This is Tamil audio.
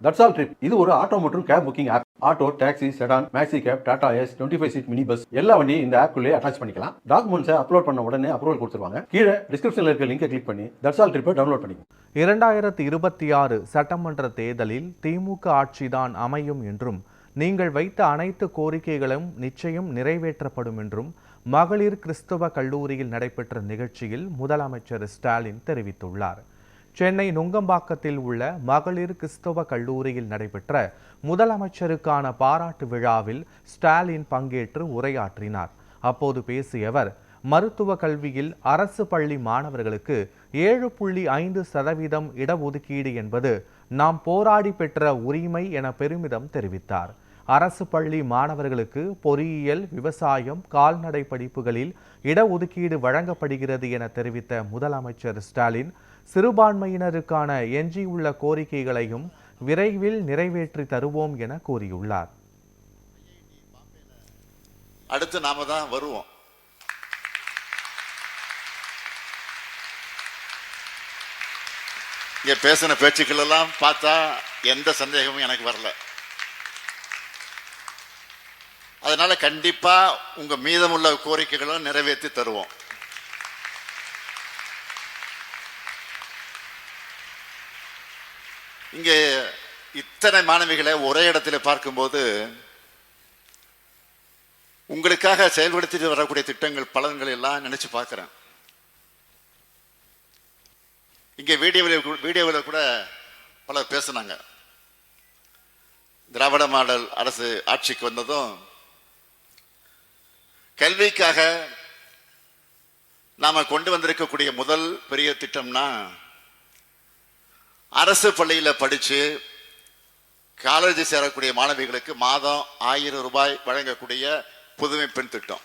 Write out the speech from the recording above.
தட்ஸ் ஆல் ட்ரிப் இது ஒரு ஆட்டோ மற்றும் cab booking app. Auto, taxi, sedan, maxi cab, Tata Ace, 25 seat mini bus எல்லா வண்டியும் இந்த ஆப்குள்ளே அட்டாச் பண்ணிக்கலாம். டாக்குமெண்ட்ஸை அப்லோட் பண்ண உடனே அப்ரூவல் கொடுத்துருவாங்க. கீழே டிஸ்கிரிப்ஷன்ல இருக்க லிங்கை கிளிக் பண்ணி தட்ஸ் ஆல் ட்ரிப்பை டவுன்லோட் பண்ணிக்கோங்க. 2026 சட்டமன்ற தேர்தலில் திமுக ஆட்சிதான் அமையும் என்றும் நீங்கள் வைத்த அனைத்து கோரிக்கைகளும் நிச்சயம் நிறைவேற்றப்படும் என்றும் மகளிர் கிறிஸ்தவ கல்லூரியில் நடைபெற்ற நிகழ்ச்சியில் முதலமைச்சர் ஸ்டாலின் தெரிவித்துள்ளார். சென்னை நுங்கம்பாக்கத்தில் உள்ள மகளிர் கிறிஸ்தவ கல்லூரியில் நடைபெற்ற முதலமைச்சருக்கான பாராட்டு விழாவில் ஸ்டாலின் பங்கேற்று உரையாற்றினார். அப்போது பேசிய அவர், மருத்துவ கல்வியில் அரசு பள்ளி மாணவர்களுக்கு 7.5% இடஒதுக்கீடு என்பது நாம் போராடி பெற்ற உரிமை என பெருமிதம் தெரிவித்தார். அரசு பள்ளி மாணவர்களுக்கு பொறியியல், விவசாயம், கால்நடை படிப்புகளில் இடஒதுக்கீடு வழங்கப்படுகிறது என தெரிவித்த முதலமைச்சர் ஸ்டாலின், சிறுபான்மையினருக்கான எஞ்சியுள்ள கோரிக்கைகளையும் விரைவில் நிறைவேற்றி தருவோம் என கூறியுள்ளார். அடுத்து நாம தான் வருவோம். இங்க பேசின பேச்சுக்கள் எல்லாம் பார்த்தா எந்த சந்தேகமும் எனக்கு வரல. அதனால கண்டிப்பா உங்க மீதமுள்ள கோரிக்கைகளும் நிறைவேற்றி தருவோம். இங்கே இத்தனை மாணவிகளை ஒரே இடத்துல பார்க்கும்போது உங்களுக்காக செயல்படுத்திட்டு வரக்கூடிய திட்டங்கள் பலன்கள் எல்லாம் நினைச்சு பார்க்கிறேன். இங்கே வீடியோவில் கூட பலர் பேசினாங்க. திராவிட மாடல் அரசு ஆட்சிக்கு வந்ததும் கல்விக்காக நாம கொண்டு வந்திருக்கக்கூடிய முதல் பெரிய திட்டம்னா அரசு பள்ளியில படிச்சு காலேஜ் சேரக்கூடிய மாணவிகளுக்கு மாதம் 1000 ரூபாய் வழங்கக்கூடிய புதுமை பெண் திட்டம்.